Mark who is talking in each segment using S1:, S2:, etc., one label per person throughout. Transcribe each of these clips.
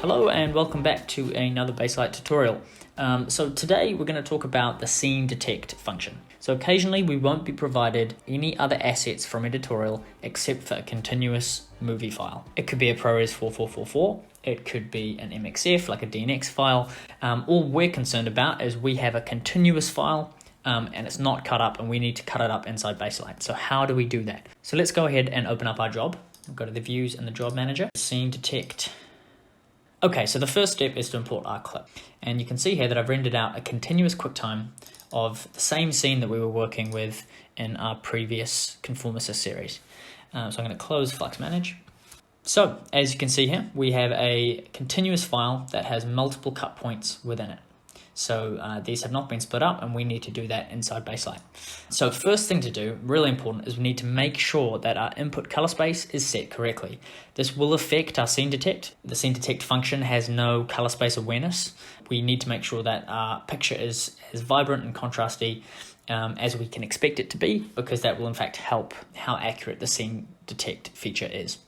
S1: Hello and welcome back to another Baselight tutorial. So today we're going to talk about the scene detect function. So occasionally we won't be provided any other assets from a tutorial except for a continuous movie file. It could be a ProRes 4444, it could be an MXF like a DNX file. All we're concerned about is we have a continuous file and it's not cut up and we need to cut it up inside Baselight. So how do we do that? So let's go ahead and open up our job. We'll go to the views and the job manager, scene detect. Okay, so the first step is to import our clip. And you can see here that I've rendered out a continuous QuickTime of the same scene that we were working with in our previous Conform Assist series. So I'm going to close Flux Manage. So as you can see here, we have a continuous file that has multiple cut points within it. So these have not been split up and we need to do that inside Baselight. So first thing to do, really important, is we need to make sure that our input color space is set correctly. This will affect our scene detect. The scene detect function has no color space awareness. We need to make sure that our picture is as vibrant and contrasty as we can expect it to be, because that will in fact help how accurate the scene detect feature is.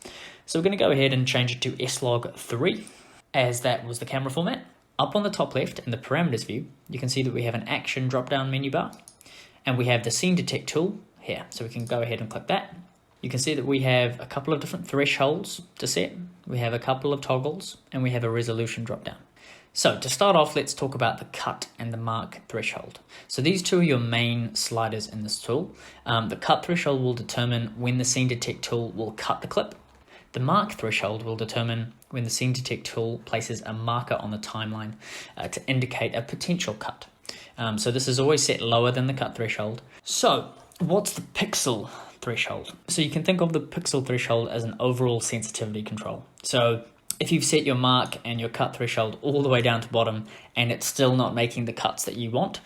S1: So we're going to go ahead and change it to slog3 as that was the camera format. Up on the top left in the parameters view, you can see that we have an action drop-down menu bar and we have the scene detect tool here. So we can go ahead and click that. You can see that we have a couple of different thresholds to set. We have a couple of toggles and we have a resolution drop-down. So to start off, let's talk about the cut and the mark threshold. So these two are your main sliders in this tool. The cut threshold will determine when the scene detect tool will cut the clip. The mark threshold will determine when the scene detect tool places a marker on the timeline to indicate a potential cut. So this is always set lower than the cut threshold. So what's the pixel threshold? So you can think of the pixel threshold as an overall sensitivity control. So if you've set your mark and your cut threshold all the way down to bottom and it's still not making the cuts that you want,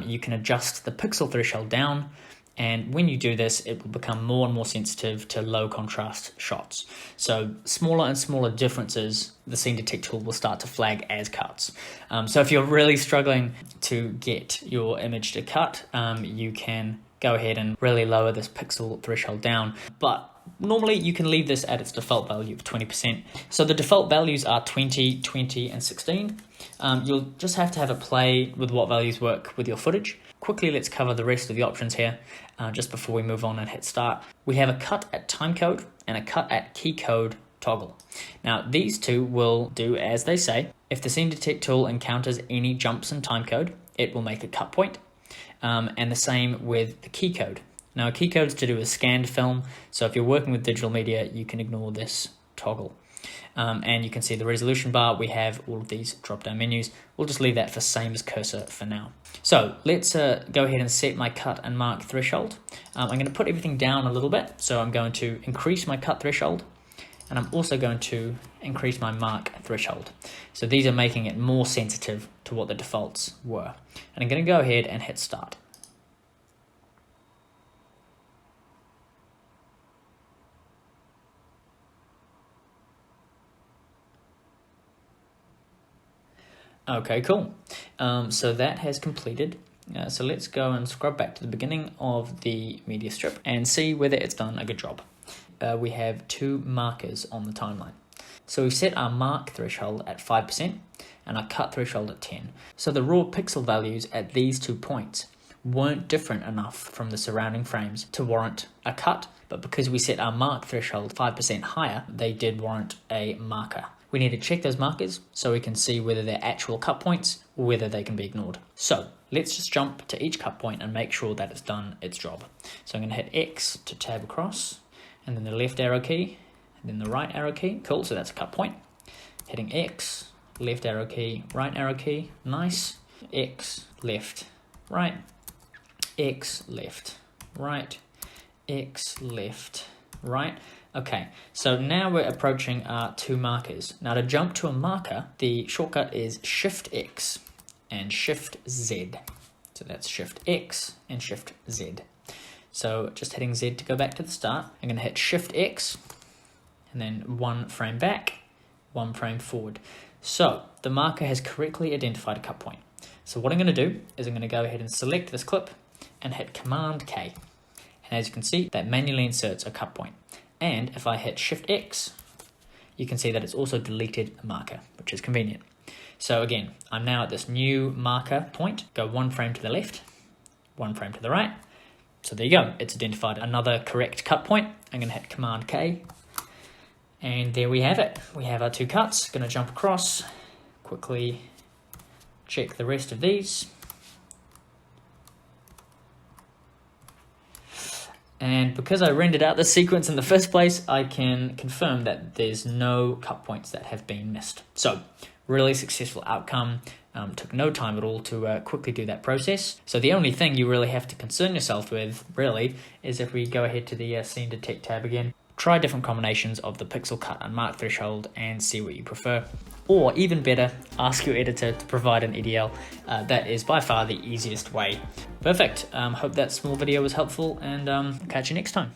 S1: you can adjust the pixel threshold down. And when you do this, it will become more and more sensitive to low contrast shots. So smaller and smaller differences, the scene detect tool will start to flag as cuts. So if you're really struggling to get your image to cut, you can go ahead and really lower this pixel threshold down. But normally you can leave this at its default value of 20%. So the default values are 20, 20, and 16. You'll just have to have a play with what values work with your footage. Quickly, let's cover the rest of the options here just before we move on and hit start. We have a cut at timecode and a cut at keycode toggle. Now, these two will do as they say. If the scene detect tool encounters any jumps in timecode, it will make a cut point. And the same with the keycode. Now, a keycode is to do with scanned film, so if you're working with digital media, you can ignore this toggle. And you can see the resolution bar, we have all of these drop-down menus. We'll just leave that for same as cursor for now. So let's go ahead and set my cut and mark threshold. I'm going to put everything down a little bit, so I'm going to increase my cut threshold, and I'm also going to increase my mark threshold. So these are making it more sensitive to what the defaults were. And I'm going to go ahead and hit start. Okay, cool. So that has completed. So let's go and scrub back to the beginning of the media strip and see whether it's done a good job. We have two markers on the timeline. So we've set our mark threshold at 5% and our cut threshold at 10. So the raw pixel values at these 2 points weren't different enough from the surrounding frames to warrant a cut, but because we set our mark threshold 5% higher, they did warrant a marker. We need to check those markers so we can see whether they're actual cut points or whether they can be ignored. So let's just jump to each cut point and make sure that it's done its job. So I'm going to hit X to tab across, and then the left arrow key, and then the right arrow key. Cool, so that's a cut point. Hitting X, left arrow key, right arrow key. Nice. X, left, right. X, left, right. X, left, right. Okay, so now we're approaching our two markers. Now to jump to a marker, the shortcut is Shift X and Shift Z. So that's Shift X and Shift Z. So just hitting Z to go back to the start. I'm going to hit Shift X and then 1 frame back, 1 frame forward. So the marker has correctly identified a cut point. So what I'm going to do is I'm going to go ahead and select this clip and hit Command K. And as you can see, that manually inserts a cut point. And if I hit Shift X, you can see that it's also deleted a marker, which is convenient. So again, I'm now at this new marker point, go 1 frame to the left, 1 frame to the right. So there you go, it's identified another correct cut point. I'm gonna hit Command K, and there we have it. We have our 2 cuts. Gonna jump across, quickly check the rest of these. And because I rendered out this sequence in the first place, I can confirm that there's no cut points that have been missed. So, really successful outcome. Took no time at all to quickly do that process. So the only thing you really have to concern yourself with, really, is if we go ahead to the Scene Detect tab again, try different combinations of the pixel cut unmarked threshold and see what you prefer. Or even better, ask your editor to provide an EDL. That is by far the easiest way. Perfect. Hope that small video was helpful, and catch you next time.